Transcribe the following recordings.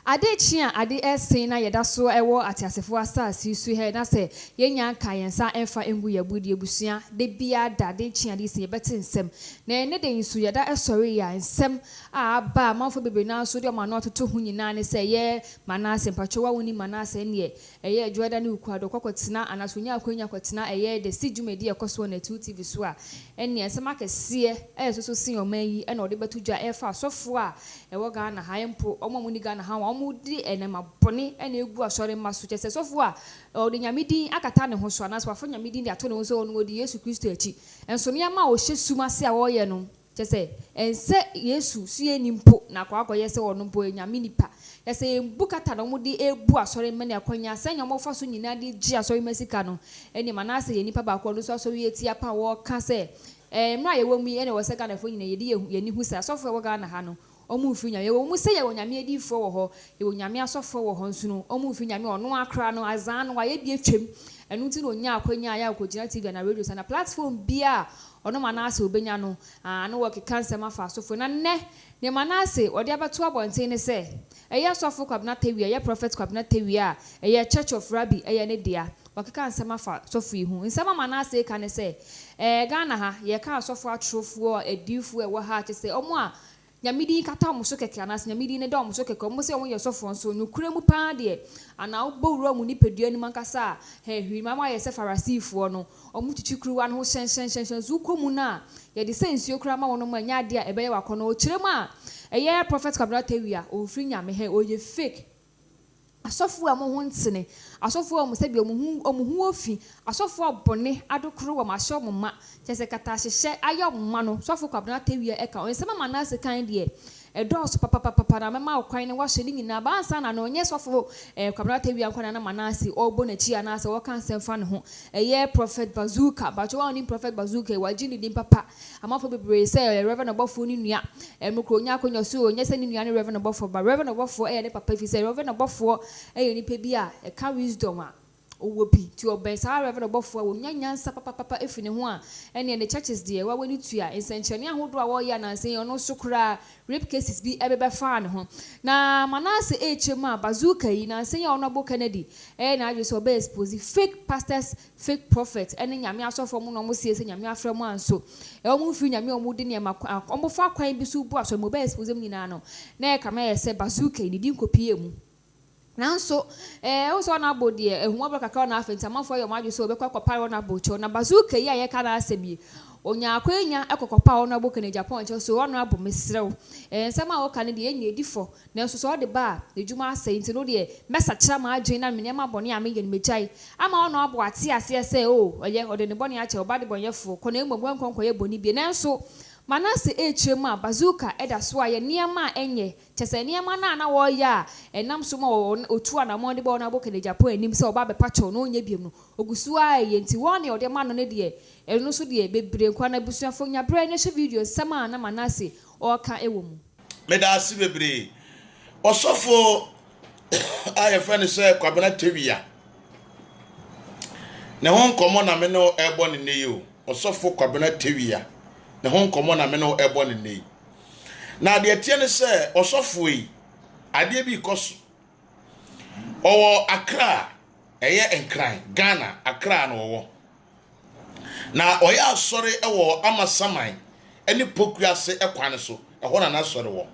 ade chia ade esen na yeda so ewo atiasefo asase su he na se yenya ka yensa enfa engu yabudi ebusua de bia da de chia de se yebete nsem na ne de nsu yeda esori ya nsem a ba manfo bebe na so de ma na ototo hu nyina ne se ye manase mpachowa woni manase ne eye adwada ne ukwado kokotena anaso nya akwanya kwotena eye de sidwumedi ekoso na 2 TV so a ene nsem akese so sin omanyi ena ode betudwa efa asofo a ewo ga na ha empo omamuni ga na ha mudi enema boni ene egu asore maso chese sofo a ode nyamedin akata ne ho so anaso afo nyamedin de ato ne ho so no odi Yesu Kristo achi enso ne ma o hyesuma se a wo ye no chese ense Yesu su enimpo na kwa akoye se wono bo nyame nipa yese embukata no mudi ebu asore mane akwanya se nyamo fa so nyina de gi asore masika no ene manase ye nipa ba ko no so asore yeti apa wo ka se mra ye wo mu ene wo se ka na fo nyina ye de ye ni hu se asofo wo ga na ha no omu mfi nyame wo mu se ye wonyame adifo wo ho ye wonyame asofo wo ho nsu no omu mfi nyame ono akra no azan no aye bie twem enu ti no nya akwanya ya akogina TV na radio sana platform bia ono manase obenya no no work cancer ma fa asofo na ne manase ode abato abonten ne se eye asofo kwabna tawia ye prophet kwabna tawia eye church of rabbi eye ne dia wakeka nsema fa sofu ihu nsema manase ka ne se Ghana ha ye ka asofo atrofuo edifu ewo ha te se omo a nyamidi kata omuso keke anas nyamidi ne da omuso keke omo se omo ye sofo nso nukure mu pa de ana obowuro mu nipedua ni mankasa hwi mama ye se farisifo no omo chichikuruwa no hyen zukomu na ye de sense okura ma wono ma nya de a ebe ye wakono o kiremu a eye prophet kabra tewia o firi nyame he o ye fake asofo a mo ho ntene asofo a mo se bi omuhu ofi asofo abone adokoro wa mahye mo ma chese kata hyehye aye mo ma no sofo kwabna tewia eka onsema manase kan de edos papa na mema okwan ne wa hye ni nyina ba ansa na no nye sofo kwabna tewia nkwana na manase obo na chi anase wo kan semfa ne ho eye prophet Bazooka ba cho ni prophet Bazooka wa jini din papa amafo bebre se reverend obofo ni nua emukro nya akonya so onye se ni nua ne reverend obofo ba reverend obofo ne papa fi se reverend obofo ni pe bia e ka wisdom a owo bi ti oben sa reverend obofo wo nyanyansa papa efine ho a ene the churches de wa wani tua ensenchene ahodo a wo ya na nsen ono sokura rape cases bi ebebe fa ne ho na manase echema Bazooka yi na nsen ya ono abo Kennedy na ajo so be expose fake pastors fake prophets ene nyame asofo mu no mo sie se nyame afra mu anso omo fi nyame omo de ne omo fa kwan bi so bu aso mo be expose mu nyina no na e kama ye se Bazooka ni din kopie mu nanso o so na abodi ehuma bra kakra na afenta manfo yo majo so obekwa kopa na bocho na Bazooka yi aye ka na asemi onya akwanya ekokopa ono aboka na Japan che so ono abo mesrew nsema wo ka ne de enya edifo na nso so de ba ejuma asai nti no de mesa kira ma adwen na mene ma bone ame yen mechai ama ono abo ate ase se o oye ode ne bone ache oba de bonyefo ko na emogwa nkonko ye boni bi na nso manase echemu a Bazooka eda so aye niema enye chese niema na wo ya enam so ma otu ana mo de ba ono aboka na Japan enim se oba be pacho no onye biem no ogusu aye nti woni ode ma no ne de enu so de bebre kwa na busuafo nya bre ne hye video sama na manase o ka ewo mu meda asi bebre osofo aye friend say kwabena tewia ne ho nkomo na me no ebo ne ne yo osofo kwabena tewia ne ho nkomo na me no ebo ne ne na de tie ne say osofo yi ade bi koso owo Accra eye enkran Ghana Accra no owo na oya asori ewo amasaman eni pokuase ekwane so eho na asori wo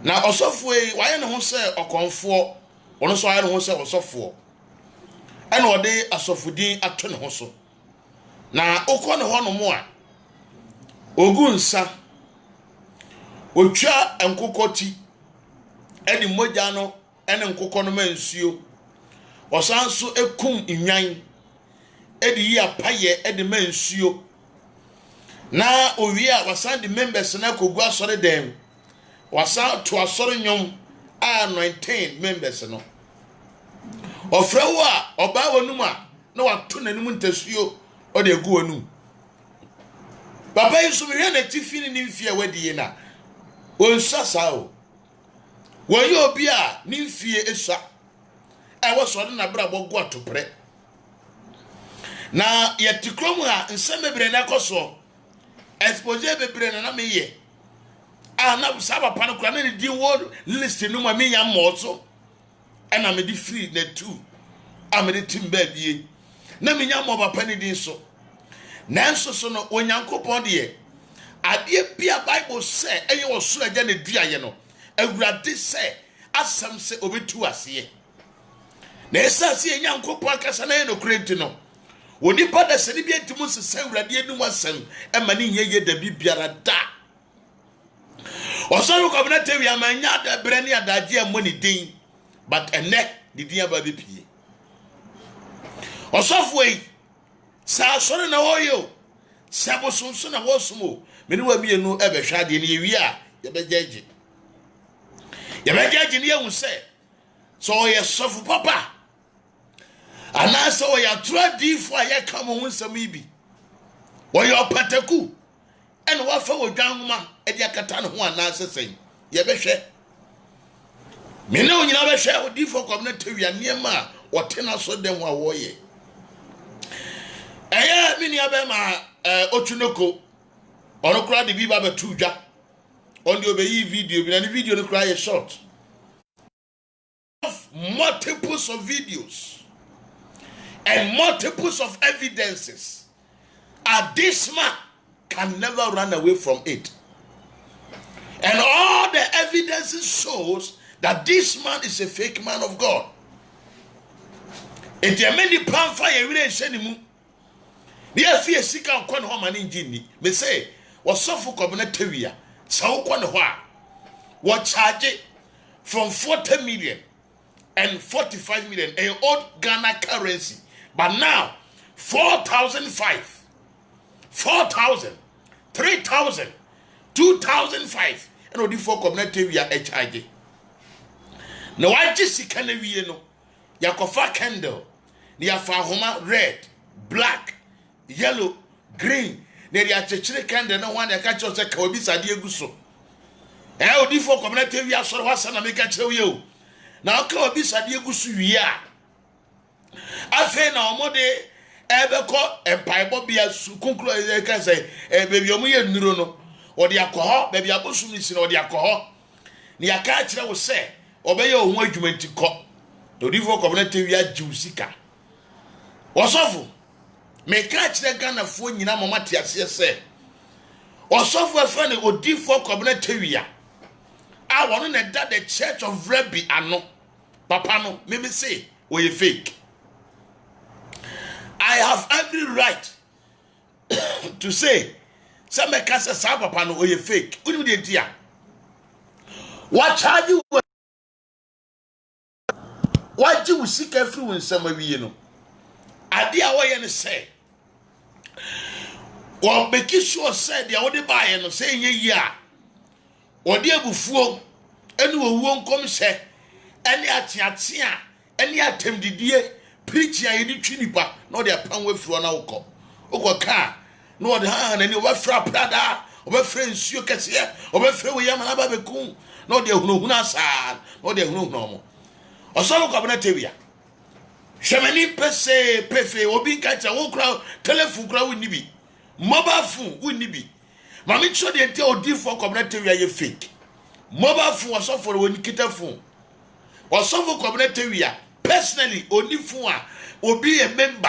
na osofo yi waye ne ho se okonfo wono so waye ne ho se osofo ena ode asofudin ato ne ho so na okọ ne ho no mo a ogunsa otwa enkokoti eni moja no ene nkokọ no mansuo osanso ekum inwan edi yi apaye edi mansuo na owie a wasan di members na kogu asore dem wasan to asore nyom a 19 members no ofrewo a oba wonum a na wato nanum ntasuo o de egu wonum papa yiso me na tifini ni mfie wadi na onsa sao woyi obi a ni mfie esa wo so na bra bogo atopre na yetikrom ha nsem bebre na koso expose bebre na meye na saba pano kura na di word list no ma me nya mozo ena me di free na two amede timba bie na me nya mo papa ni din so nanso so no onyankopon de ade bia bible say eye wo so agya na duaye no awurade say asam se obetu ase na esa se nyankopon akasa na no krenti no woni pada se ni bia timu se awurade anu wasam e ma ni nyeye da bibiara da osoro ko bena tewi amanya da brani adaje amoni din but ene di din aba bepie osofo yi sa soro na woyo sabo sunsu na wosumo meni wa mienu ebe hwade ne yewi a ye bejeje ne yehu se so ye sofo papa ana so ye tradi fo aye kam ho nsam ibi wo ye opataku ene wa fa wo dwanhoma e dia kata ne ho ana sesen ye behwe meni onyina behwe odi fo kom na tawia niema wotena so den wa wo ye eye mini abema otunoko ono kura de bi ba betudwa on the obeyi video bi na the video no kura ye short multiples of videos and multiples of evidences this man can never run away from it, and all the evidences shows that this man is a fake man of God. And there are many pamphlet you really send him. There fear sika kon ho man ngini me say wasofo kobna tawia sawo kon ho a wo charge from 40 million and 45 million in old Ghana currency, but now 4,005 4,000 3,000 2,005 and odi for kobna tawia e charge na waje sika na wie no yakofa candle ni afa homa red black yellow green na dia chechire kande na wan ya ka cho se ka obi sade eguso odi for community wi asoro wasa na meka chewe ye na ka obi sade eguso wi a afa na omode ebeko empaibo bia su kunkro e ka se bebi omu ye nuro no odi akoho bebi abosu ni si na odi akoho ni aka kire wo se obeye ohun adwumanti ko odi for community wi ajiusika wasofo me catch the Ghana fo nyina mama te ase se osofo afa ne odifo kobna tawia a wono na da the church of Rabbi ano papa no me say we fake. I have every right to say some kasa sa papa no we fake unu de dia what charge you what you seek every when some we no ade a woye ne say well, make sure said the other buyer no say ye ya. Or dear buffo, and we won't come say any atia, any attempt the dear preacher any chinipa, no their pound with for an alcohol. Oko car, no the hand and your fra prada, or my friends you can see, or my friend we yamana babecoon, no dear huna sad, no dear no normal. Or some cabinetavia. Shamani pese, pefe, or being catch a whole crowd, telephone crowd with nibi. Mobile phone wouldn't be. Mammy show the tell different community where fake. Mobile phone was off for when kita phone. Was over community personally only phone will be a member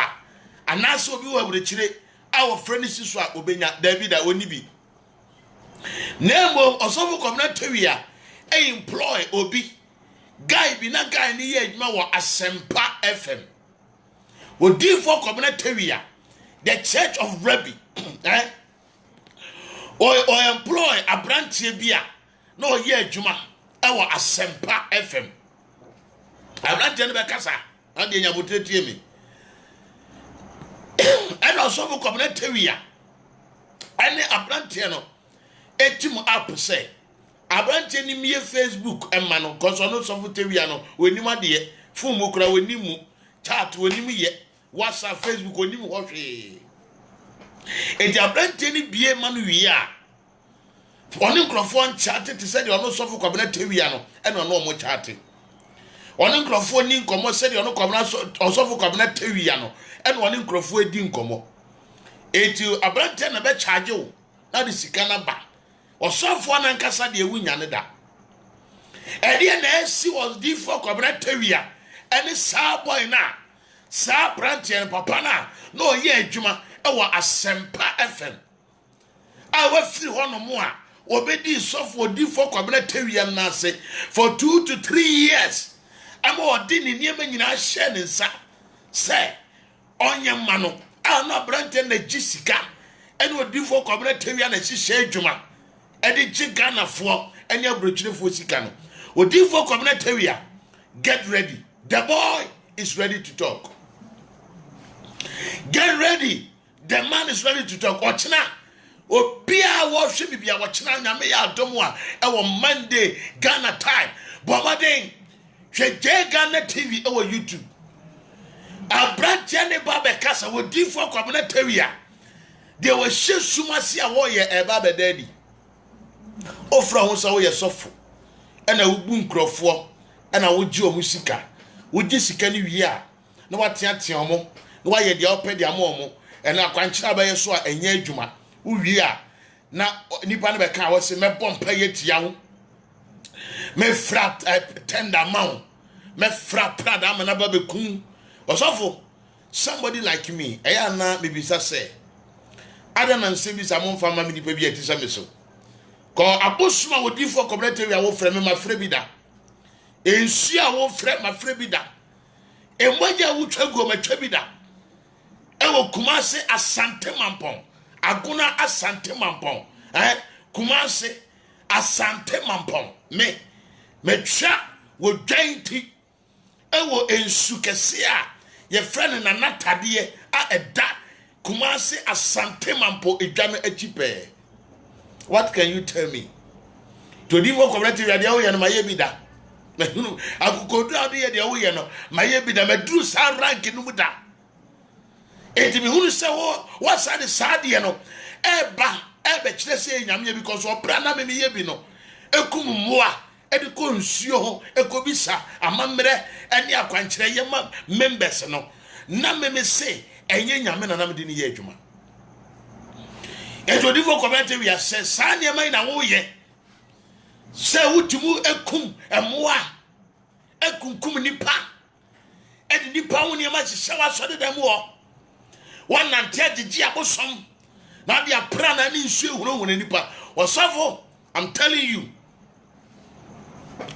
and also be able to chile our friends is what obenya David that only be. Name of over community employ obi guy be not guy near Mawa Asempa FM. Will different community the church of Rabbi. Or employ a branch bia no ye juma our Asempa FM. I branch in Bekasa, and then you would tell me. And also for community, any a branch, etim up say. A branch in me Facebook and mano, cause I know some Teviano, when you my dear, Fumukra, when you chat, when you yet, WhatsApp, Facebook, when you watch. And the abandoned be a man we are. One microphone chatted to say you are not so for Cabinetiano and no more chatting. One microphone in commo said you are not also for Cabinetiano and one microphone didn't come. It you abandon a bed charge you. That is Sikana ba. Osofo anankasa de ewu nyane da. Ede na esi was D4 Kwabena Tewia ene saa boy na saa branch papa na no ye adwuma e wo Asempa FM. A wa firi hono mo a obedi sofo D4 Kwabena Tewia na se for 2 to 3 years. Ama odi ni niema nyina hye ne nsa se onye mano a no branch na gisika ene D4 Kwabena Tewia na hye adwuma ede gigana fo ene abrochirefo sika no D4 Kwabena Tewia, get ready. The boy is ready to talk. Get ready. The man is ready to talk. Ochina. Obia worship bibia ochina nyame ya adomo a e Monday Ghana time. Bomaden. Hwe Ghana TV e YouTube. Abrante ne baba kasa wo D4 Kwabena Tewia. They were share sumasi a wo ye e baba daddy. Ofra ho sa wo ye sofo. Ena ubu nkrofo ena woji omusika woji sika ni wie a na wateatea omo na waye dia opedi amomo ena akwankyira ba yeso a enya adwuma wie a na nipa ne be ka wo se mebom pa yetia ho me frat tender maun me fra prada amana ba be kun osofo somebody like me eya na bibisa say adana nsebi sa mo mfa ma me nipa bi atisa me so ko abosuma wo D4 Kwabena Tewia wo frɛ me ma frɛ bi da ensu a wo frɛ ma frɛ bi da emwaja wo twago ma twa bi da e wo Kumase Asante Mampong Aguna Asante Mampong Kumase Asante Mampong me twa wo dwanti e wo ensu kese a ye frɛ ne nanatade a eda Kumase Asante Mampong edwane achipe. What can you tell me? To D4 Kwabena Tewia de wo no maye bi da. Akukodu ade de wo no maye bi da medru sa rank no mu da. Enti me hunu se wo sa de sa de no eba kire se nyame because obra na me ye bi no ekum moa e de ko nsuo ho ekobisa amamre ene akwankyere ye ma members no na me se enye nyame na me de ne ye adwuma. Eto D4 Kwabena Tewia se sa ne mai na wo ye se wutumu ekum emoa ekunkum nipa edi nipa wo ne ma hye wa so de dem wo wanante agigi abosom na dia pra na ne nsu ehuro nipa osofo. I'm telling you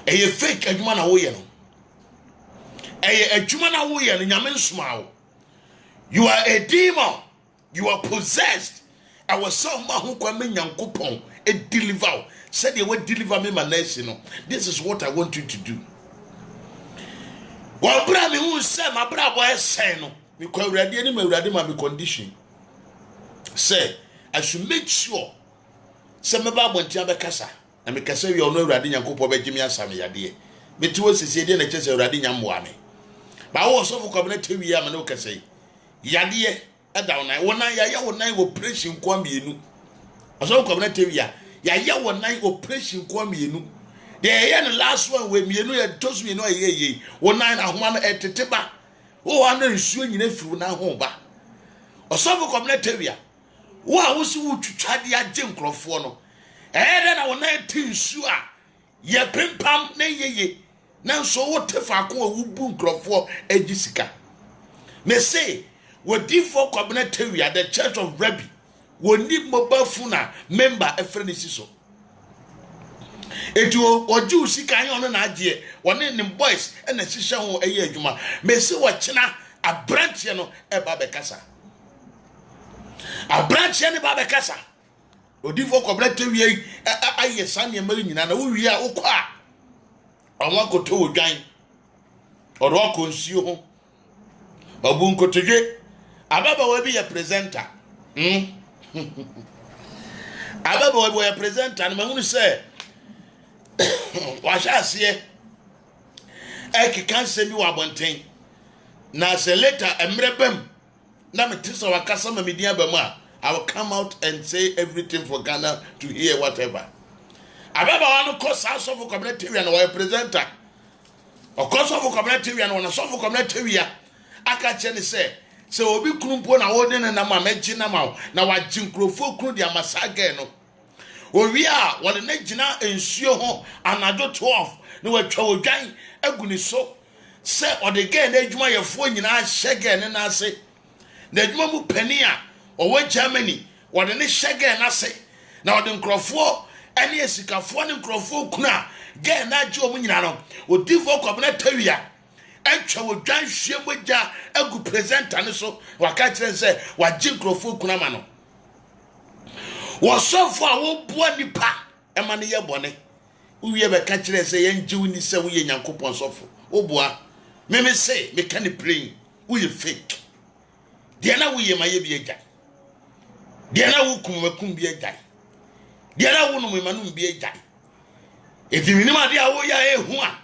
eye fake adwuma na wo ye no eye adwuma na wo ye no nyame nsoma wo. You are a demon, you are possessed. I was so mahu kwa me nyankopon e deliver. Said they will deliver me my nation. No. This is what I want you to do. Well, bra me who say my bra boy say no. Me kwa ready any me ready my condition. Say I should make sure say me ba bonti abekasa. Na me kasa we ono ready nyankopon be gimi asame yade. Me ti wo sisi de na chese ready nyamboa me. Ba wo so for Kwabena Tewia me no kasa yade down na wona ya wona operation kwa mienu aso Kwabena Tewia ya wona operation kwa mienu de ya no last one we mienu ya tosu mienu ye wona na homa no eteteba wo ana nsuo nyina firu na ho ba aso Kwabena Tewia wo a wo si wo twitwade age nkrofo no de na wona tinsu a ye pempam na ye na so wo tefa ko wo bu nkrofo agisika me say what D4 Kwabena Tewia, the Church of Rebbe, will need mobile phone member a friend is so. It will or do see kind on an idea, one in them boys and a sister a year juma. May see what China a branch a babacasa. A branch any babacasa. Or D4 Kwabena Tewia, I son your million and we are okwa. I want go to a gang or walk on you or bunko to Ababa will be a presenter. Ababa will be a presenter, and I'm going to say, what I say, I can't send you a one thing. Now, say later, I'm rebem. Now, me tell our customer media bema. I will come out and say everything for Ghana to hear whatever. Ababa want to cause house of Kwabena Tewia and a presenter. Of course, of Kwabena Tewia and one of Kwabena Tewia. I can't say. So obi krumpo na wode na ma meji na ma na wa jinkrofo kru dia masaga no Owia wode na gina ensuo ho anadwo 12 na watwa odwan agu ni so se ode gen na adwuma yefo nyina hyege ne na ase na adwuma mu pani a owo Germany wode ne hyege na ase na wode nkrofo ene esikafo ne nkrofo kuna gen na agye omu nyina no odifo kwabena tawia atwa odwan hwie mogya agu presenter ne so waka kire se wagye nkrofo kuna ma no wasofo a wo bua nipa ema ne ye bone uwie be ka kire se ye ngiw ni se wo ye Nyankopon sofo wo bua me say me can play wo ye fake de na wo ye maye bi agya de na wo kum bi agya de na wo no me manu bi agya eti minim ade a wo ya ehu a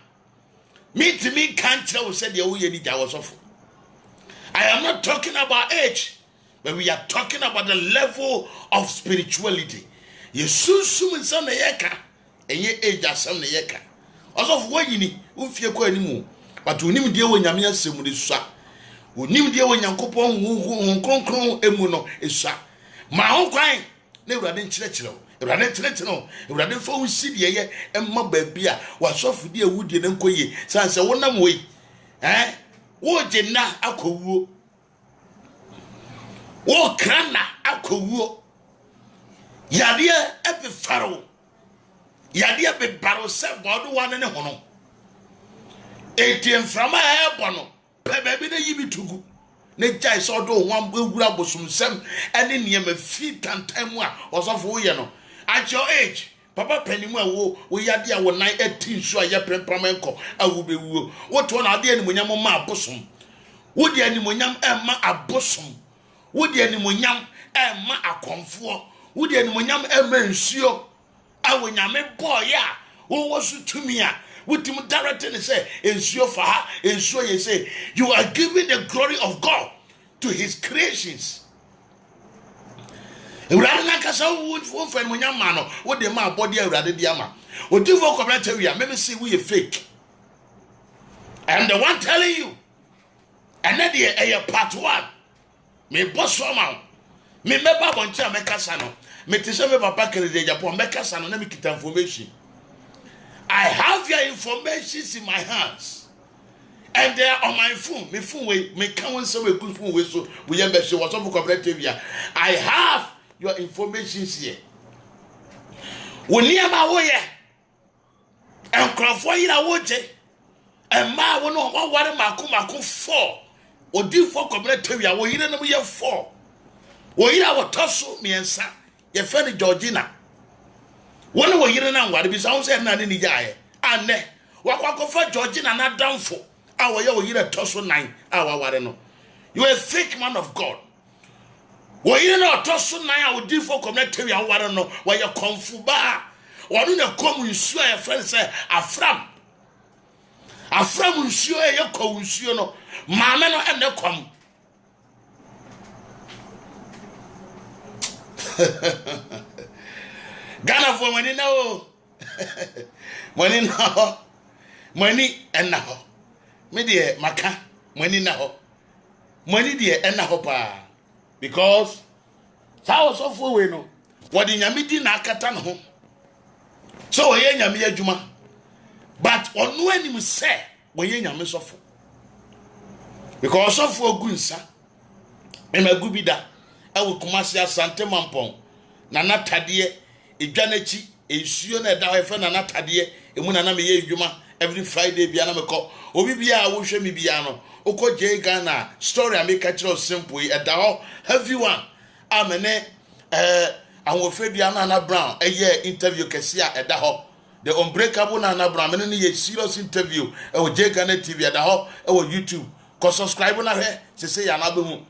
me kan kire wo se de wo ye ni gya wo sofo. I am not talking about age, but we are talking about the level of spirituality. Yesusum nsa na yeka enye age asam na yeka osof wanyini ufie kwa animu but onim de wo nyame asem ne sua onim de wo Nyankopon hu kronkron emu no esua ma ho kwan na Ewurade nkyerɛkyerɛ wo Ewurade nkyerɛkyerɛ no Ewurade fa wo sidie ye emma baabia wasofu de awudie ne nkoye sanse wonam we wo gyenna akowuo wo krana akowuo yade epe faro yade be baro se bodo wane ne hono etiem frama bono pe baby na yibi tugu ne jai so do wan ewura bosumsem ene niam fi tantam a osofo wo ye no at your age papa panimu a wo yade a wo nan etin so a ye prempramenko a wo bewuo wo to na ade animonyam ma abosom wo de animonyam ma abosom wo de animonyam ma akonfo wo de animonyam ma nsuo a wo nyame boy a wo wosu tumi a wutim directing say ensuo fa ha ensuo ye say you are giving the glory of God to his creations. Ewurade na kasa wo fa animonyam ma no wo de ma body Ewurade di ama odifo community we me say we are fake. I am the one telling you. And then the part 1 me boss woman me meba boncha me kasa no me tise me papa kere de Japan me kasa no na me kita information. I have your information in my hands and they are on my phone. Me phone me can so we good phone we so we am be so what of cooperative here. I have your information here. Woni ama wo ye enkrofo yira wo je emma wo no wo ware mako 4 odifo cooperative ya wo yire no ye 4 wo yira wo toso miensa ye fe ni Georgina wona wo yire na nware bi so say na ni jaye ane wakwakofa Georgina na damfo a wo ye wo yire toso 9 a wa ware no. You a fake man of God. Wo yire na toso 9 a odifo cooperative ya ware no wo ye konfuba wonu na kom nsuo ye friend say afram nsuo ye kwa nsuo no maame no ene kom Ghana for money now. Money now. Money and now. Me dear maka money now. Money dear and now pa. Because how so for we no. What in yamidi na akata no ho. So we nyame adwuma. But on no anim say we nyame sofo. Because sofo ogunsa. Me magubida. E wo Kumasi Asante Mampong. Nana tadie edwanechi ensuo na da hofe nana tadie emu nana me ye adwuma every Friday bia na me ko obi bia wo hwe me bia no okọ je Ghana story ameka kire simple e da ho heavy one amene anwofe bia Nana Brown eye interview kese a e da ho the unbreakable Nana Brown amene ye serious interview e wo je Ghana TV e da ho e wo YouTube ko subscribe na hwe se ya na be hu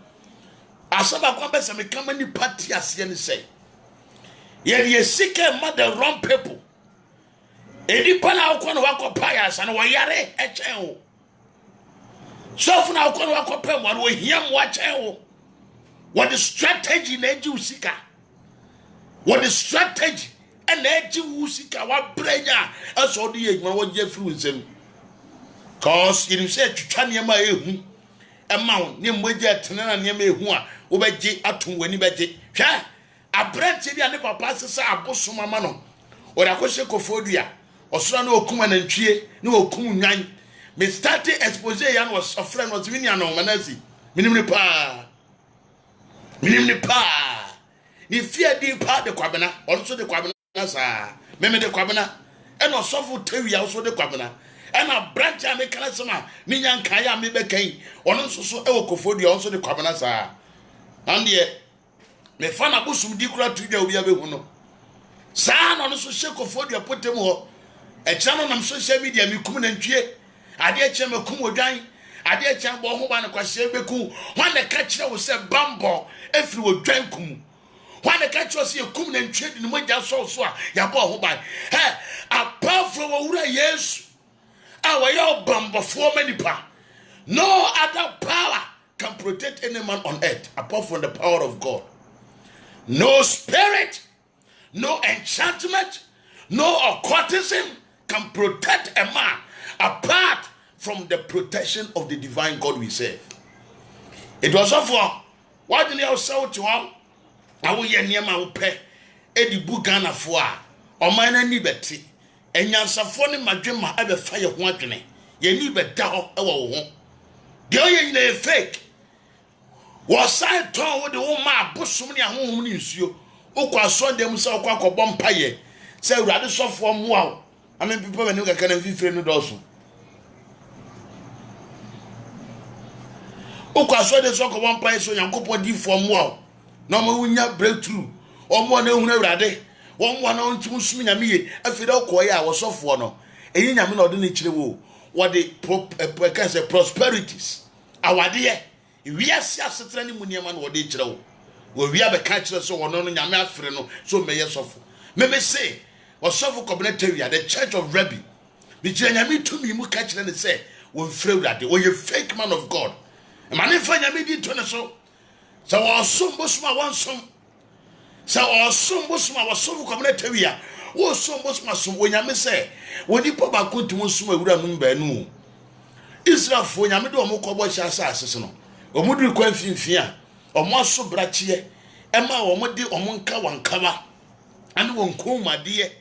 asaba kwa besa me kama ni party ase ni say ye seek mother wrong people edi pana akọ wako pious and wayare echen wo so na akọ wako pem wo hiam wa chen wo what the strategy na eji usika what the strategy and eji usika wa brenya aso de ye wo je free nsem cause you say twitwa ne ma ehu ema wo ne mmoja tenana ne ma ehu a wo beje atom wani beje hwa abrante bi ane papa sesa abosom ama no ora kwose kofodua osoro na okum anantwie na okum nwan me start expose ya no friend was winia no manasi minimni pa ni fear di pa de kwabena also de kwabena sa meme de kwabena e no sofo tawia also de kwabena e na branch ame kala sama ni nyanka ya me bekan ono nsoso e wokofodua also de kwabena sa ande me fa na busum di kura tudwa obi abehu no saa no so shekofodua potem ho e chano nam social media mi kum na ntwie ade e chem kum odwan ade e chem bo ho ba na kwahye beku ho na ka kire wo se bambo efiri odwan kum ho na ka kire se kum na ntwie di no mogya so a ya bo ho ba apart from owura yesu awa ya bambo for manipa no other power can protect any man on earth apart from the power of God. No spirit, no enchantment, no occultism can protect a man apart from the protection of the divine God we serve. It was for why didn't you say to him? I will hear near my pet Eddie Bugana for or mine liberty and Yansafoni Madrima ever fire one. Ye need but down our home. The only fake. Was I told with the woman busumia home news you? Okwa so dem say okwa ko bompaye. Say urade so for mo. I mean people when you can feel no doso. Okwa so de so ko bompaye so Yankopon di for mo. No mo wunya breakthrough. Omo na ehunu urade. Wo mo na ontim sumi nyame ye. Afide okoye a wo so for no. Eyi nyame na ode na kire wo. What the prosperities. Awade ye. We are seated in Muniaman or digital. Where we have a catcher so on Yama Freno, so may suffer. May say, or suffer communitaria, the church of Rebbe. Which Yami to me, catch and say, will fail that or you fake man of God. And my friend Yami did so. So our son Busma wants some. So our son Busma was so communitaria. Oh, so Busma, when Yami say, when you pop a good to Musuma, would have been Israel for Yamido Mokobo Shasa. Omudri kwa mfimfia omoso brachie ema omode omonka wankaba ane wonko made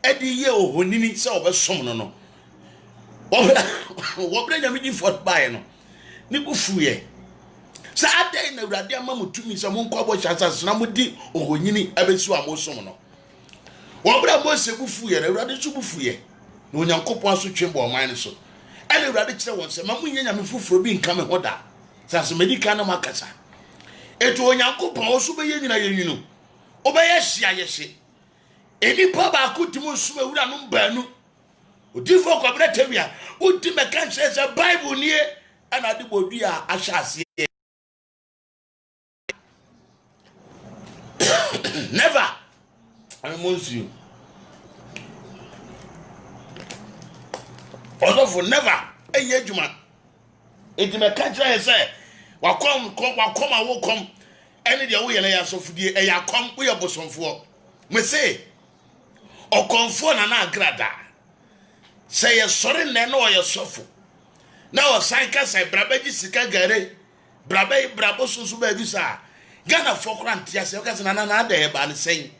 edi ye ohonini se obesom no no wobre nyamedi fort bae no ni bufuye sa adai na urade ama mutumi se monko abo chasa na mudi ohonyini abesu amosom no wobre mose bufuye na urade su bufuye na onyankopon aso twembo oman so ene urade kire won se mamunye nyame fufuro bi nka me hoda Sasa medika na makasa. Eto onyankopon osu be yenyina yenyinu. Obeye hia yehye. Enipa ba akutimu osu be wura no mbanu. Odifo kwabra tawia. Udi meka nche se Bible nie ana de bodua ahyase. Never. I want you. Also never. Eye adwuma. Edi meka nche se wakom awokom ene de wo ye na ya sofudie e ya kom wo ye bosomfo me say okomfo na agrada say ye sori na na o ye sofo na o sanka say brabaji sika gare brabo susu ba bi sa Gana fokra ntia se o ka se na ada e ba ne sen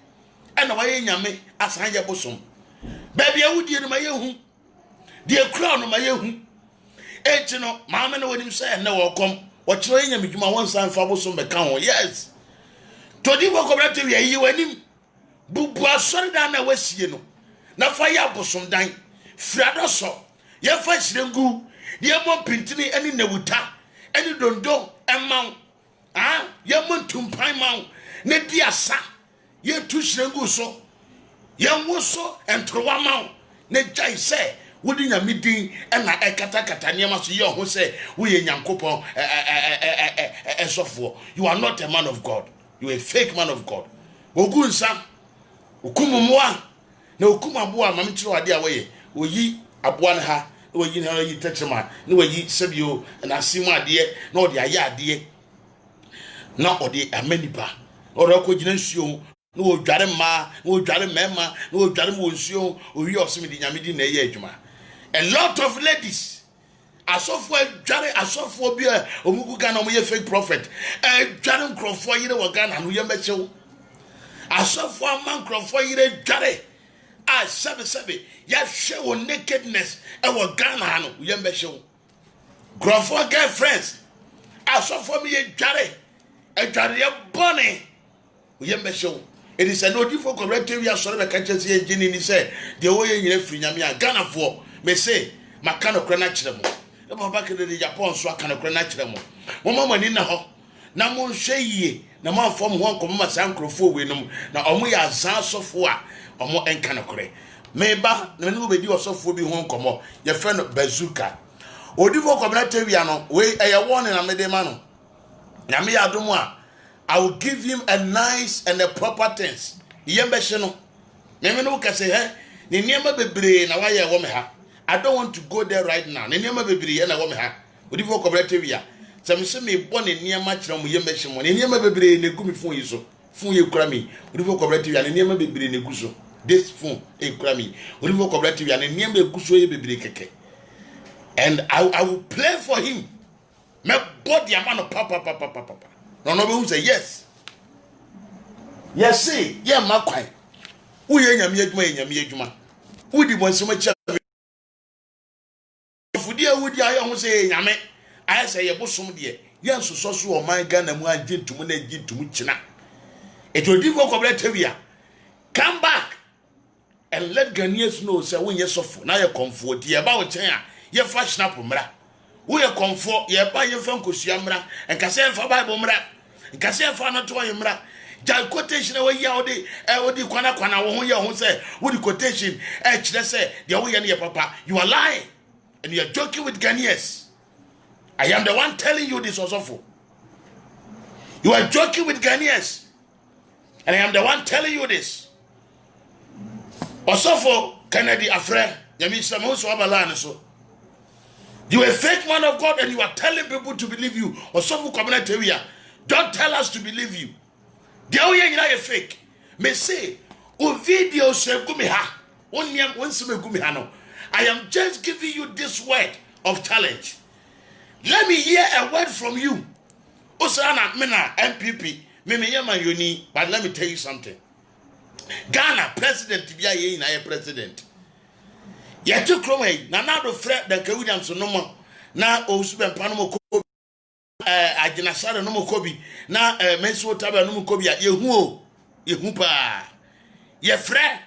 ene wa ye nyame asan ye bosom ba bia wudie no ma ye hu de kura no ma ye hu echi no maame na wonim say na wo kom Ochiro enya midwuma won san fa boso meka ho yes to di bo cooperative yi wanim bubu asori dan na wasie no na fa ya bosom dan frado so ye fa hyirengu ye mo pintini ani nawuta ani dondo emman ye mo ntumpan man na di asa ye tu hyirengu so ye wo so entrowa man na jai se wodi nyamidin na ekata niam so ye ho se wo ye nyankopon esofo. You are not a man of God, you are a fake man of God. Ogunsa okumumwa na okumabo ma mtiro ade a we oyi aboa ne ha oyi na oyi tetema na oyi sebio na asimu ade na ode aye ade na ode amanipa oro ko gina nsuo na odware ma na odware mema na odware mo nsuo owi osimi di nyamedi na eye adwuma. A lot of ladies asofo adware asofo bi omugu Ghana mo ye fake prophet adware nkrofo yire wo Ghana no ye mechew asofo amankrofo yire dware a sebe ya hwe wo nakedness e wo Ghana no yem be hwe grofo girlfriends asofo me ye dware e dware ye bone yem be hwe. It is an odifo corrective ya sore be ka chese ye gini ni say de wo ye nyina firi nyame a Ghana fo me say maka no kra na kire mo e ba ba kede de Japan so aka no kra na kire mo mo mama ni na ho na mo hwe yie na mo afom ho nkomo ma san krofo we no na omo ya azan sofo a omo enka no kre me ba na me no bedi osofo bi ho nkomo ye fe no bazooka odifo corrective ya no we eye warning na me de ma no nyame ya dom a I will give him a nice and a proper tense. Yembe no. Me no ka say he ni niema bebre na waye wo me ha. I don't want to go there right now. Ni niema bebre na wo me ha. Odi for cooperative ya. Se me se me bo ni niema kire mo yembe hye mo. Ni niema bebre na gu mi fon yi so. Fon ye kura mi. Odi for cooperative ya ni niema bebre na gu so. This phone e kura mi. Odi for cooperative ya ni niema gu so ye bebre keke. And I will play for him. Me body amano papa. No be who say yes. Yes see, yeah makwan. Who ye nyame adwuma. Who di bonsoma cha. Fudi a wudi aye ho say nyame. Aye say ye bosom de. Ye nsoso so o man Ghana mu agentum na agentum kina. It will give cooperative. Come back and let Ghanaians know say when ye suffer na ye comfort ye ba wo chen a ye fa snap mra. We are comfort, ye ba ye fan kosuamra, and kase fa Bible mra, and kase fa na to yemra. Jal quotation away ya odi kwana wo ho ye ho say, wo di quotation kire say, de wo ye ne papa, you are lying and you are joking with Ghanaians. I am the one telling you this also. You are joking with Ghanaians. And I am the one telling you this. Osofo Kennedy Afre, yami samo so abala so. You are a fake man of God and you are telling people to believe you. Or some community area. Don't tell us to believe you. The only thing you fake. Me say, o video se gumi ha. I am just giving you this word of challenge. Let me hear a word from you. Osana mena MPP. Me yema yoni. But let me tell you something. Ghana president biya ye na ye president. Yatu kromai na do Fred the Williams no mo na osube mpa no mo ko agina sare no mo kobi na menso taba no mo kobi a yehu pa ye Fred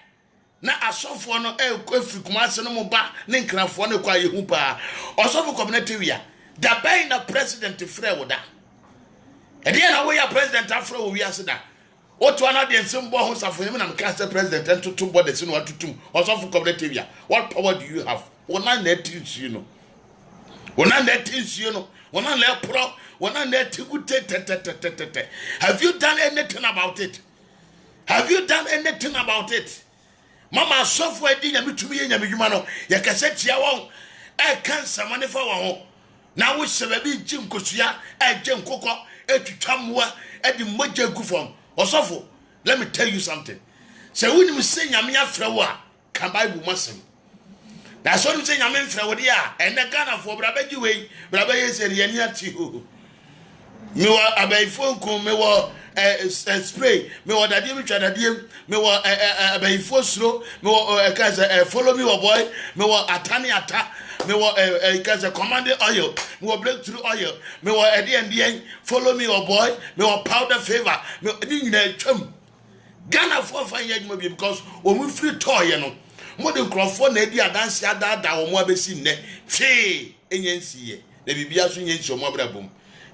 na asofo no afri kumase no mo ba ne nkrafo no kwa yehu pa osofo community wia da bay na president Fred woda e dey na we ya president afro wo wi ase da otu ana de nsembo ho safo him na mkasa president entutu body se no atutum osofu community ya. What power do you have? Wona na teach you know. Wona na teach you know. Wona na pro, wona na tigute. Have you done anything about it? Have you done anything about it? Mama sofu edi nyame tumi ye nyame dwuma no. Ye kase tia won e cancer manefa won ho. Na wo se ba bi ji nkosua e je nkokọ e twitwamoa e di moja gufom. Osofo, let me tell you something. Say when you say nyame afra wo a ka Bible masem. Na so you say nyame afra wo dia and the Ghana for brabaji we brabaye say ye ni ati ho. Me wa abaifo nko me wo spray me wo dadie mi twadadie me wo abaifo suro me wo kaza follow me wo boy me wo atani ata me wo kaza commanding oil me wo breakthrough oil me wo ede follow me wo boy me wo powder favor me di nyina twam Ghana for fan yadwuma bi because o mu free toy no mo de nkrofo na edi adanse adada wo mo abesi nne hwe enyansiye na bibia so nyansi o mo abrabom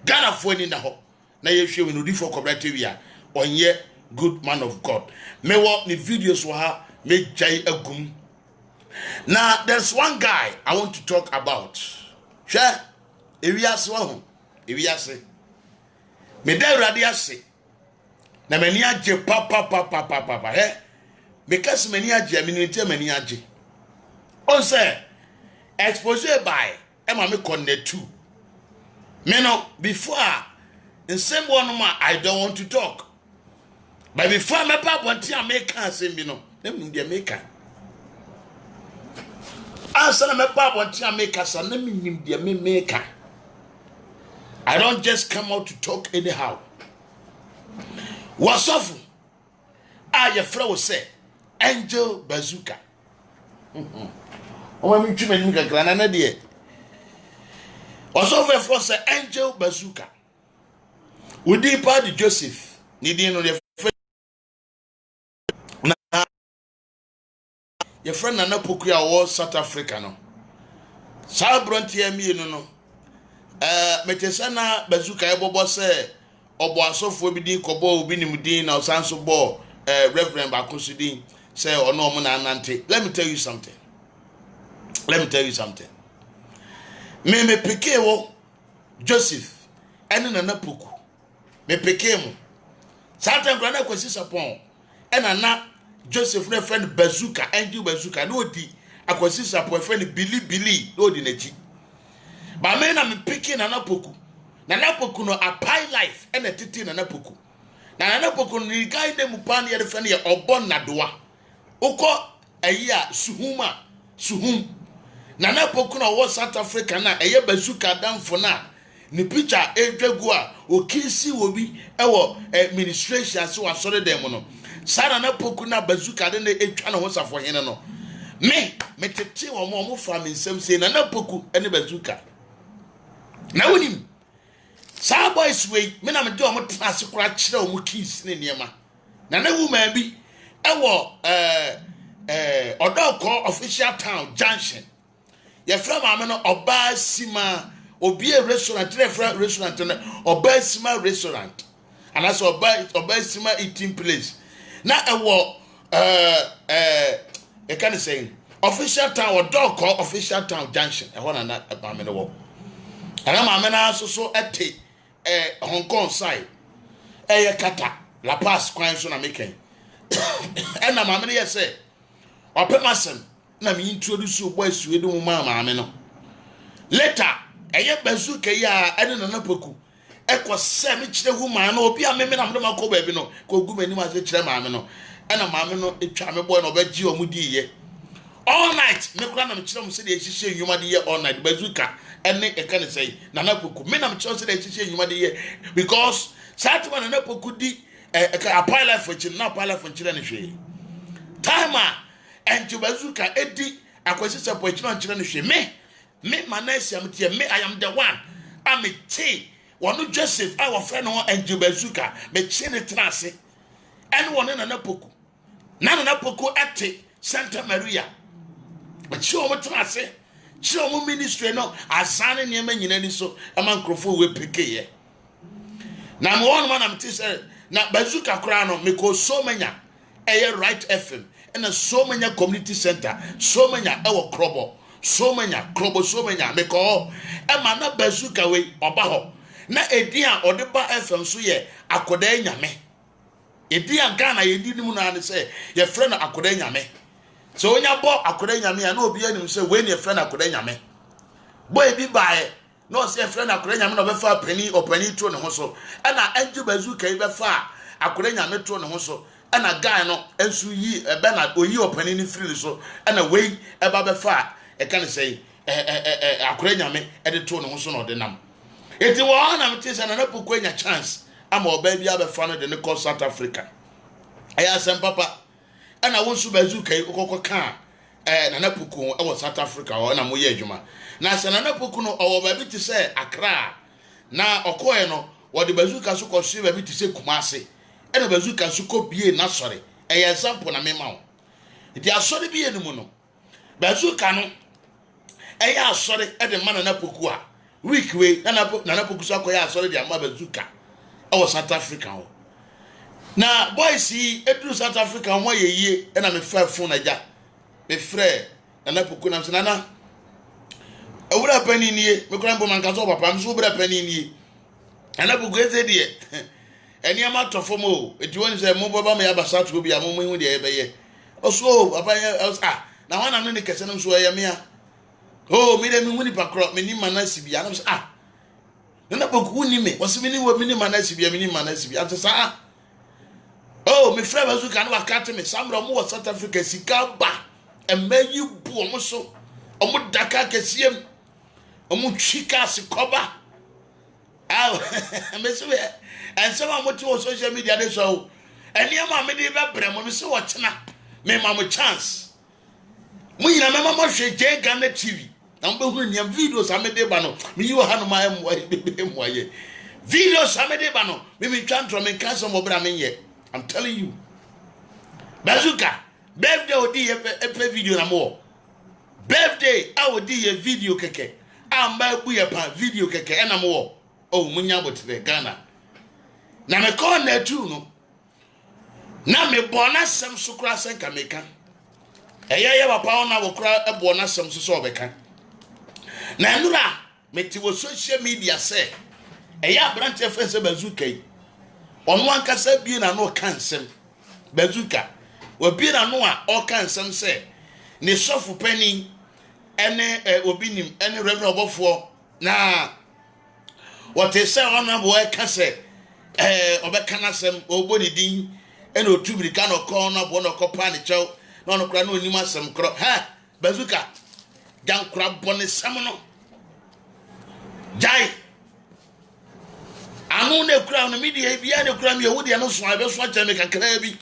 Ghana for ni na ho na ye hwe we no di for cooperative ya onye good man of God me wo ni videos wo ha me jai agum. Now there's one guy I want to talk about. Sure, ewiase wo ewiase me da urade ase na mani age papa he because mani age me nti mani age on say exposure by Emma me connect to me no before in same one ma I don't want to talk but before me pa bonti American say me no dem dey American answer me pa bonti American say na me nim dey American. I don't just come out to talk anyhow. Wasofu a yɛfrɛ wo sɛ Angel Bazooka. Ɔma mi twema nim kakra na deɛ ɔsɔfo yɛfrɛ sɛ Angel Bazooka. Wodi pa di Joseph ni din no yɛfrɛ Nana Poku a wɔ South Africa no. Saa brontia mienu no metesa na Bazooka ebobo se obo asofo bi din kobo obi nim din na osanso bo Reverend Bakosu din say ono omo na anante. Let me tell you something. Me peke wo Joseph ene Nana Poku me peke mu Satan grana kwesi sapon ena na Joseph ne friend Bazooka, Angel Bazooka no di akwasi sapon friend Billy no di nachi. Ba me na me peke Nana Poku no apai life ena titi Nana Poku. Nana Poku ni guy dem pan ye friend ye obon nadoa. Uko eya suhum. Nana Poku no wo South Africa na eye Bazooka damfo na ni picture edwagu a okisi obi ewo administration so asore dem no. Sa Nana Poku na Bazooka de na etwa no hosafo hene no. Me tete wo mo fa me nsem sei Nana Poku ene Bazooka. Na wonim sa boys we me na me de o mo trase kura kire o mo keys ne niema. Nana woman bi ewo Odoko official town junction. Ye fra ma me no Oba Sima obi a restaurant restaurant no Oba Sima restaurant. And that's Oba Sima eating place. Na ewo e can say official town Odoko official town junction. E ho na ma me no wo. Ana ma me na so ete Hong Kong side. Ye kata La Paz kwan so na meken. E na ma me ye say Opemasem na me introduce boys we do ma me no. Later, eye Bazooka ya ene Nana Poku. Eko se me kire hu ma no obi a me na me ko ba bi no ko gu mani ma se kire ma me no. Ena ma me no etwa me boy no ba gi omudi ye. All night me kura na me kire mo se de ehihye nwuma de ye all night Bazooka ene e kan say Nana Poku me na me kire se de ehihye nwuma de ye because Satman Nana Poku di a pilot for children na pilot for children hwe. Timer Angel Bazooka edi akwesi support children hwe me Manasseh am tie me I am the one am te wonu Joseph our friend no Angel Bazooka me chine trase ene wonu Nana Poku Nana Poku ate Santa Maria me chi o mo trase chi o mo ministry no asane ne ma nyina ni so ama nkrofo we pekeye na me wonu man am te say na Bazooka kura no me ko so manya right FM and so many community center so many ewo krobo so many me ko e ma na Bazooka we oba ho na edi a odeba FM so ye akoda nyame edi a Ghana ye di nimu na ne se ye frɛ no akoda nyame so onya bo akoda nyame a na obi anim se we ne frɛ no akoda nyame bo e bi bae no se frɛ no akoda nyame na obefa pani to ne ho so e na Angel Bazooka e befa akoda nyame to ne ho so ana guy no ensu yi ebe na oyi opani ni free so ana wei eba be fa e kan say akora nyame e de to no so no de nam eti wo na meti say Nana Poku anya chance ama oba bi abefa no de ne ko South Africa aya sem papa ana wonsu Bazooka yi kokko ka Nana Poku e wo South Africa o na mo ye adwuma na say Nana Poku no o ba bi ti say Accra na okoye no wo de Bazooka so ko so ba bi ti say Kumasi ena Bazooka suko bie na sori example na mema wo iti asori bie no mu no Bazooka no asori de man Nana Poku a week we Nana Poku so akoya asori de ama Bazooka e wo South Africa ho na boys yi eduru South Africa ho yeye ena me fa phone aja me frɛ Nana Poku na Nana ewura pani nie me kura mbo man ka so papa me so ewura pani nie Nana Poku eze de eni ama tofomo eti woni se mo baba me abasa to bi amomo hu de ebeye oso papa na wana no ne kese no so ya me a mi de mi huni pakro me ni Manasseh bi anam Nana Poku ni me wose me ni Manasseh bi me ni Manasseh bi atsa me frɛ Bazooka no wakate me samra mo South Africa sika ba emayi bu omo so omo daka kesiem omo twika sikoba me so and some of what social media they show And your mamma did a bremo, so what me mamma chance. We na mama share J Ghana TV. Number when your videos are made bano, me you have my way. Videos are made bano, me trying to make some of Bramiye. I'm telling you. Bazooka, birthday or a video na more. Birthday, I will do a video keke. I'm by video keke and I'm more. Oh, Munyabo to the Ghana. Now me call there too, no. Now me bonus some sukra and kameka. A year of pound I will cry a bonus some sobeka. Now, Nura, me to social media say, a ya branch of Bazooka. On one case being a no cancer. Bazooka. We being a no all cancer say. Ne sofu penny, any obinim, any reverend for na. What they say on a boy can say, Obekanasem, Oboni Dean, and Otubricano corner, Bono Copani chow, non crano nimasam crop, ha, Bazooka, Jan crab bonnet samano. Jai. I'm on the crown, the media, behind the crown, you would not swab, watch and make a crabby.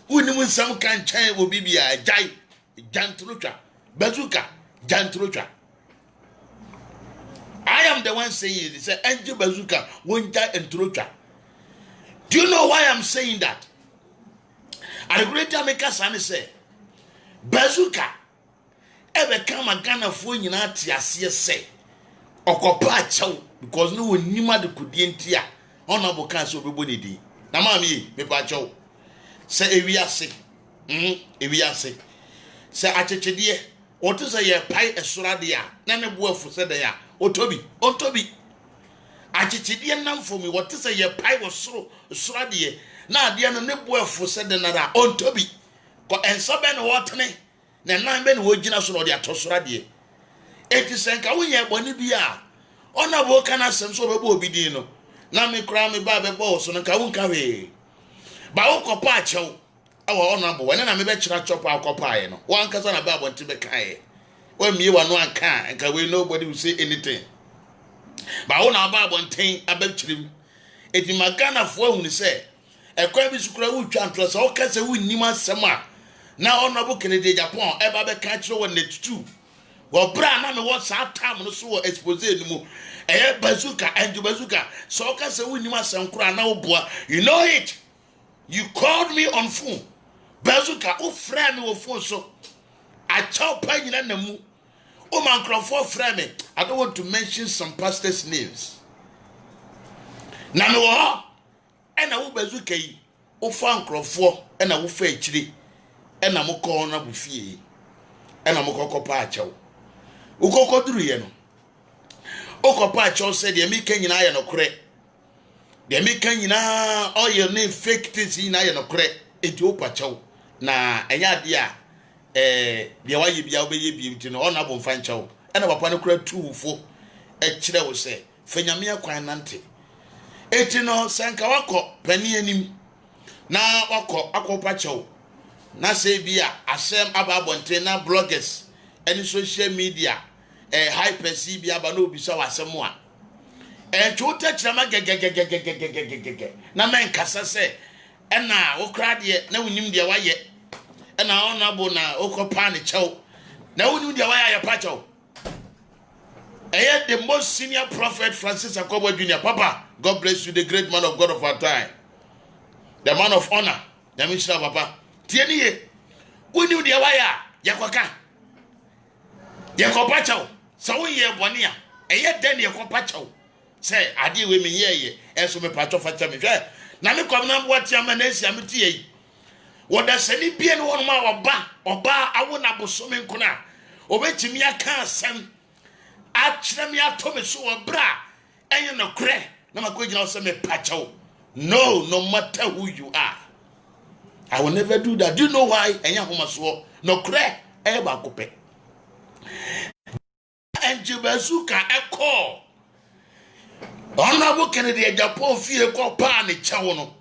Wouldn't win some kind child will be a Jai, Jantrucha, Bazooka, Jantrucha. I am the one saying it. It's an Angel Bazooka, won't die and Trucha. Do you know why I'm saying that? And the great Jamaica Sani say, Bazooka, ever come a gun of when you not say, or Copa Chow, because no one knew mother could enter honorable council of Bonidi. Now, mammy, me pacho. Say, if we are sick, if we are sick. Say, I check dear, what is a year pie a suradia, none of work for said they are. O Toby, Achichidian nam for me, what is a year pie was so sradie. Now, the other boy for said another on Toby. And so ben watane, then 9 men would generous or their tosradie. 80 when you're Bonibia. On a book and as some sort of bobidino. Now me cry me baby boss on a kawunkawe. Baoko pacho, our honorable, and I'm a better chop our copino. One cousin about one to be kai. When me one can, and we nobody will say anything. But on our Bible and thing, I bet you, it in my gun of one say, a crabby screw chantless, all cats a win Nima Sama. Now on a book in the Japan, ever catch one it's two. Well, Bran, I'm what's our time on the sewer expose anymore. A bazooka and bazooka, so cats a win Nima Sam crown now, boy. You know it. You called me on phone. Bazooka, who friend me with phone so. I tell Pagin and the moo. Oh, man, Crawford frame. I don't want to mention some pastors' names. Nano, and I will Bazooka, oh, Fan Crawford, and I will fetch it, and I'm a corner with fee, and I'm a cocoa pacho. Ukoko Driano. Oko Pacho said, the American I no credit. The American all your name fake things in I no credit. It's your pacho. Na, and ya. The way you be obeying to honorable Fancho, and our panacra 2 for a chile will say, Fenyamia Quinante. Etino Sankawako, Penny and him. Now, Oko, Aqua Pacho. Na say beer, Asem Ababonte, bloggers, any social media, a hyper CBA Bano Bisawa someone. And to touch them again, Naman Cassa say, and now, O cried yet, no one knew the way yet. And now, honorable now, Oko Pani Chow. Now, we knew the way I pacho. And yet, the most senior prophet, Francis Akobo Jr., Papa, God bless you, the great man of God of our time, the man of honor, the Mishnah Papa. Tieni, we knew the way Yakwaka. Yakopacho, so we hear one year, and yet then Yakopacho. Say, I deal with me here, and so me pacho for Chammy. Now, me come now, what Yamanes Yamiti. What does any be and one more or bar? I won't have swimming kuna. Obey to me, I can't send. Actually, me, I told me so a bra. And you know, cray. No, I'm going to also me pacho. No matter who you are. I will never do that. Do you know why? And you must walk. No cray. Ever coupe. And Jibazooka, a call. Honorable Kennedy, a Japan fear call pan a chow.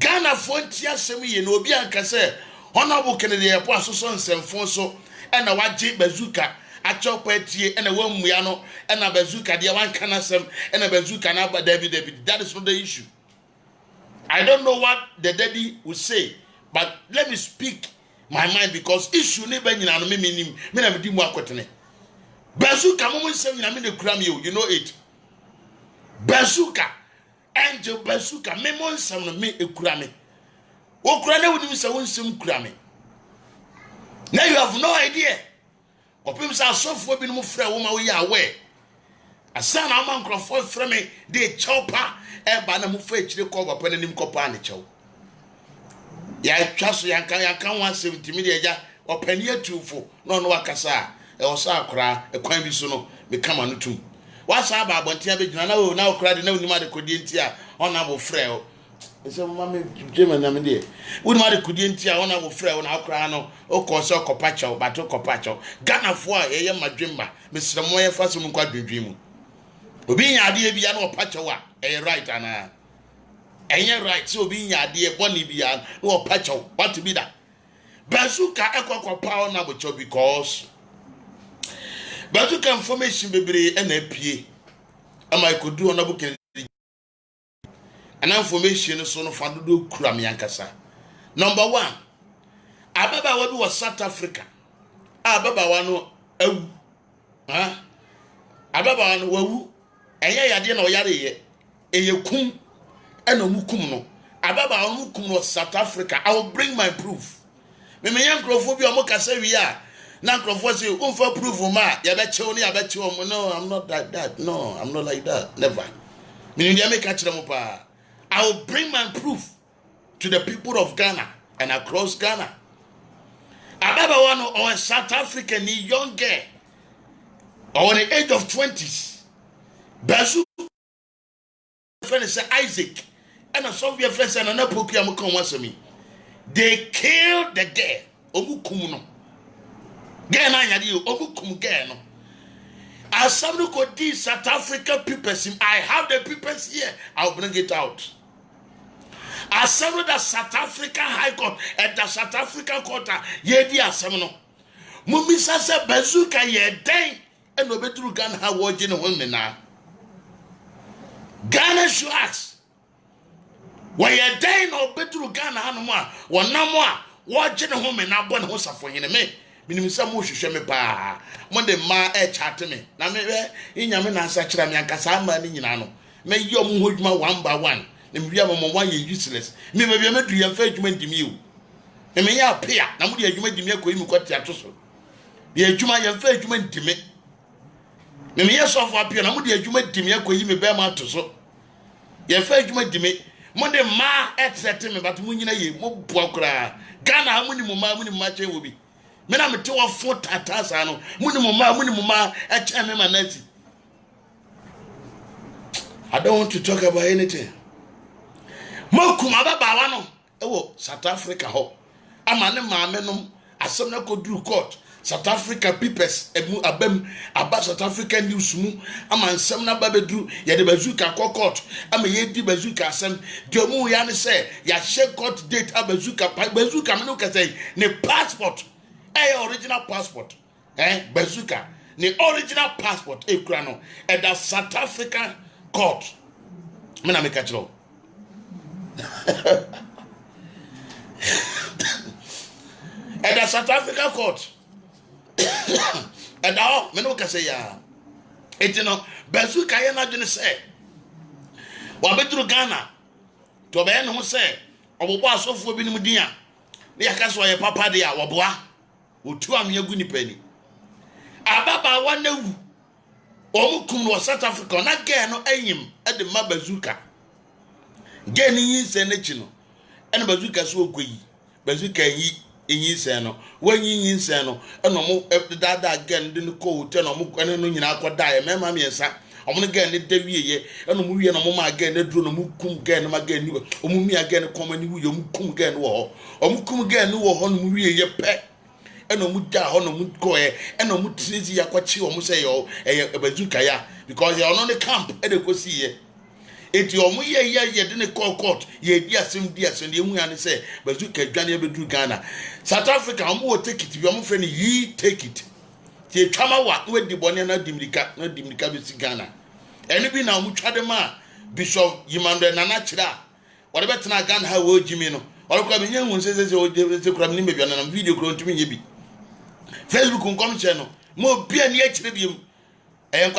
Ghana Frontier Semi and Obianka say, Honorable Kennedy, a Poisson San Fonso, and a Waji Bazooka, a chopper and a Womiano, and a bazooka, the one canasem, and a bazooka, and a David. That is not the issue. I don't know what the daddy will say, but let me speak my mind because issue never in an me na me mu akotene. Bazooka mo nsem na me de kura me you know it. Bazooka angel bazooka me mo nsem no me ekura me. Wo kura na woni se wo nsem kura me. Now you have no idea. Opim sa sofo bi no frɛ wo ma wo ya aware. Asa na ma nkrofo frɛ me de chopper e ba na mo fa ekire ko ba pa na nim ko pa ne chew. Ya twa so yanka 170 million ja opani atufo no no wakasa e wo sa akora e kwan bi so no me kama no tum. Wasa ba abontia be gina na o na okra de na onim ade kodie ntia ona bo frɛ o. Ese mama jema na me de woni ma de kodie ntia ona bo frɛ o na akora no o ko so kopa chew ba to kopa chew Ghana fo a ye madwemba me sremo ye fa so mu kwa dwedwe mu obi nya ade bia na opa chew a e right ana enye right so obi nya ade boni bia na opa chew what to be that bazooka ekwakopa ona bo chew because bazooka information bebre na apie ama ikodu ona bo kele and information so no fa do kura me yankasa. Number 1, ababa wa bi was South Africa. Ababa wa no awu. Ababa wa no wawu. Enye yade na oyare ye. Eye kum ena mukum no. Ababa wa no kum no South Africa. I will bring my proof. Me yankrofo bi o mo kasa wi a na nkrofo say unfa proof ma ya be chew ni ya be chew. No, I'm not like that. No, I'm not like that. Never. Me ndia me ka kire mo pa. I will bring my proof to the people of Ghana and across Ghana. Ababa one or a South African young girl or on the age of 20s. Bazu friend is Isaac and a Soviet friend and another Pokemon come once me. They killed the girl. Omukumuno. Ghana yadi omukum girl no. As somebody could these South African papers, I have the papers here. I'll bring it out. As some of the South African High Court and the South African Court, ye dear Samono. Mumisa said bazooka ye day and no better Ghana how watching a woman now. Ghana should ask. Why ye day no better Ghana no more, one no more watching a woman now born hosa for him. Minim some mo hwehwe me pa mo de ma e chat me na me inyame na asa kira me ankasa ma ni nyina no me yi omo hodwuma one by one na me bia mo one ye useless me be bia me du ye fa adwuma ndimi o me ya pia na mo de adwuma ndimi akoyi mi kwati atoso de adwuma ye fa adwuma ndimi me ye so for apia na mo de adwuma ndimi akoyi mi be ma atoso ye fa adwuma ndimi mo de ma e trete me bat mo nyina ye mo bua kura Ghana ha mo ni mo ma chen wo bi me na me te wa fo tatasa no muni mama e che me manati. I don't want to talk about anything. Mokum ababa no e wo South Africa ho ama ne maame no asem na kodru court South Africa papers emu abam aba South Africa news mu ama nsem na babedru ye de bazooka court ama ye di bazooka asem de mu ya ne say ya share court date bazooka me no ka say ne passport original passport bazooka the original passport kura no and the South African court me na me catch it and the South African court and now me no ka say ya it no bazooka ya na dwene say wa betru Ghana to be no say obobo asofo bi nim din a ne yakaso ye papa de a woboa otu am yagu nipani ababa wanawu omukum no South Africa na girl no anyim e de ma bazooka girl ni yinse na chi no e na bazooka so ogoyi bazooka yi yinse no wanyi yinse no e no mo dada girl de no ko hotel no mo ene no nyina akoda ye mema miensa omo no girl ne da wieye e no mo wie no mo ma girl ne duro no mo kum girl no ma girl ni omo mi girl ne koma ni wiye omo kum girl no wo omo kum girl no wo ho no mo wieye pe eno mu da ho no mu go eno mu tinizi yakwachi o mu say yo bazooka ya because you are on the camp e de kosi ye eti o mu ye de ne court ye di asem de hu ya ne say bazooka dwane e bedu Ghana South Africa o mu take it bi o mu fe ne yi take it ti twama wa we di bone na dimrika be si Ghana eni bi na o mu twade ma Bishop Yimando Nana Chira ɔde bɛtena Ghana ha wo jimi no ɔde kura me nyanwu se kura me nimbe bia na video kura ntumi nye bi Facebook nkom che no mo bia ne akire biem ɛyɛ